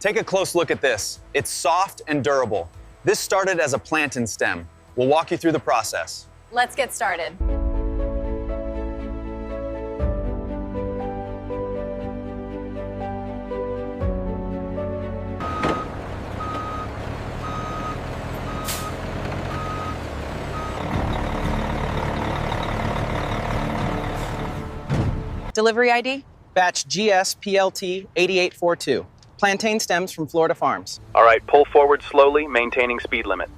Take a close look at this. It's soft and durable. This started as a plantain stem. We'll walk you through the process. Let's get started. Delivery ID? Batch GSPLT 8842. Plantain stems from Florida Farms. All right, pull forward slowly, maintaining speed limit.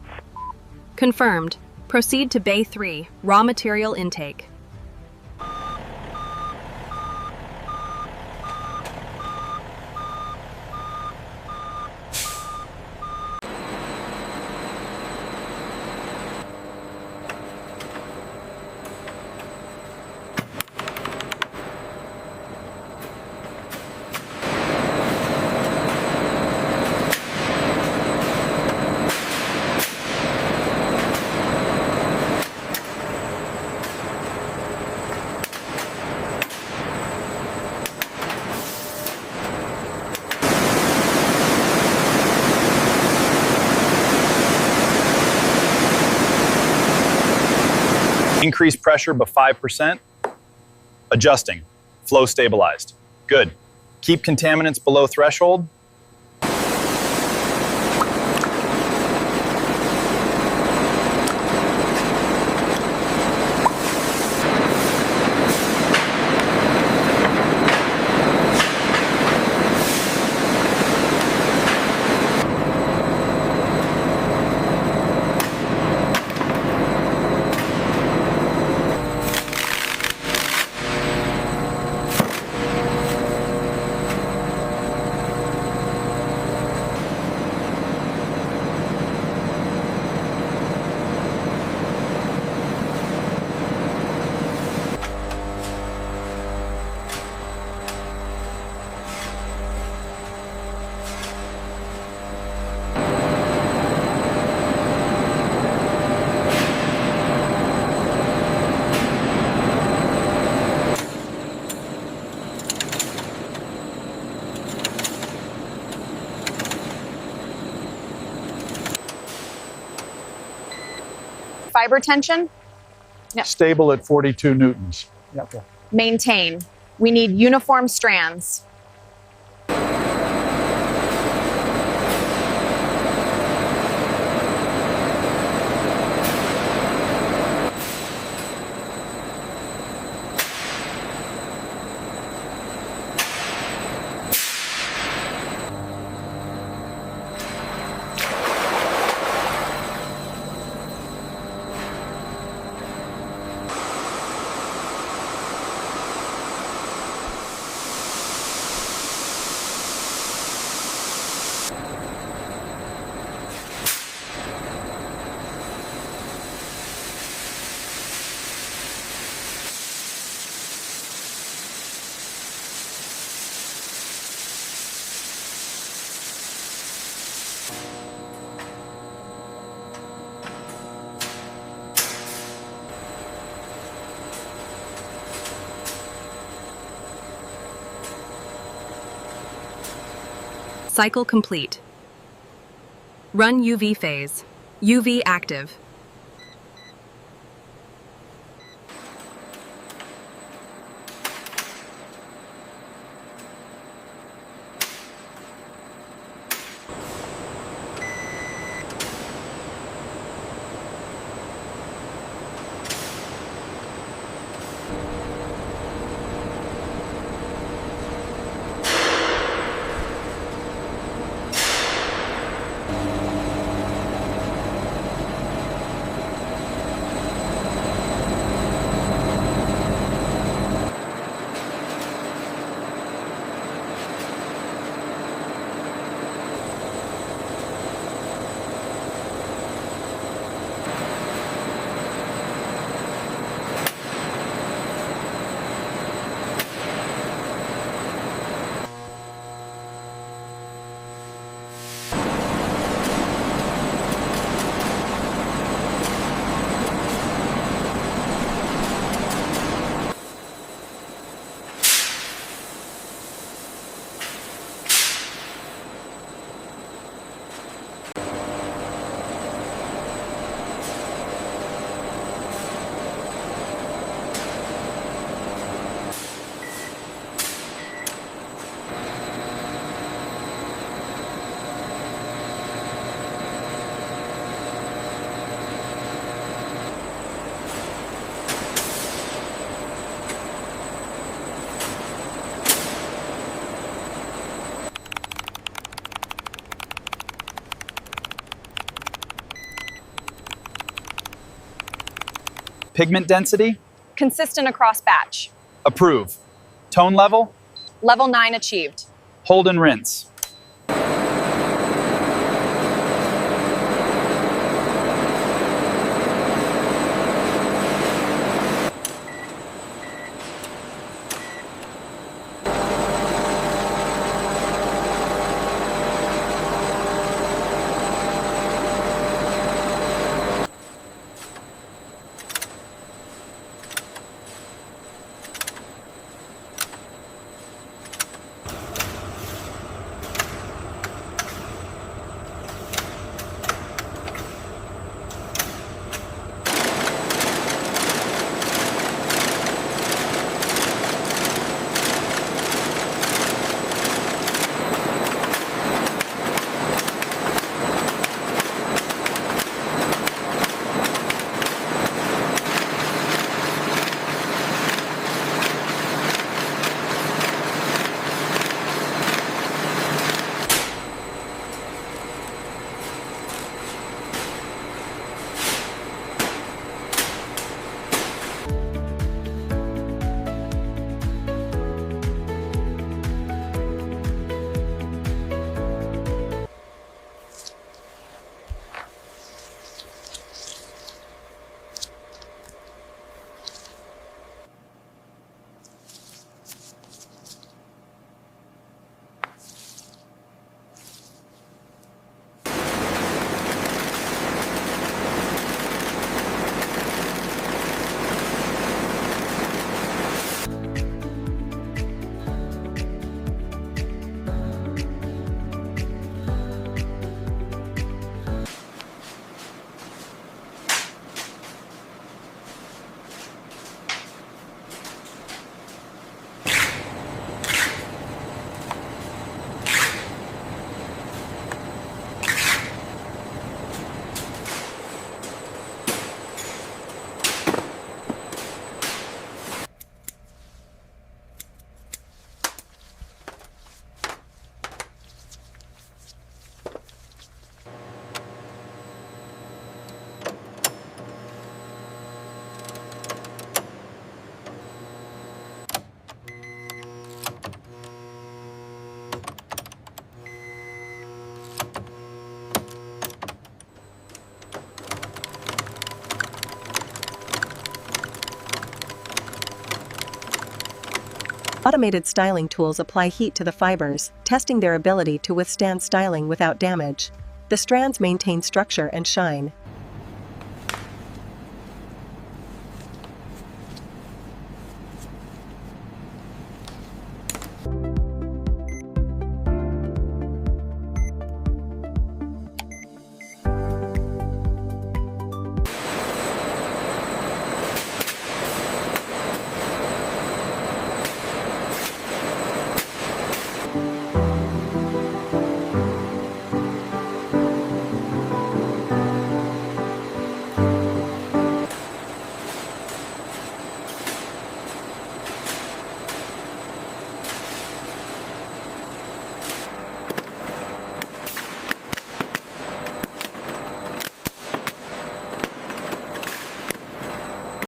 Confirmed. Proceed to Bay 3, raw material intake. Increase pressure by 5%. Adjusting. Flow stabilized. Good. Keep contaminants below threshold. Fiber tension? Stable at 42 newtons. Yep. Maintain. We need uniform strands. Cycle complete. Run UV phase. UV active. Pigment density? Consistent across batch. Approve. Tone level? Level 9 achieved. Hold and rinse. Automated styling tools apply heat to the fibers, testing their ability to withstand styling without damage. The strands maintain structure and shine,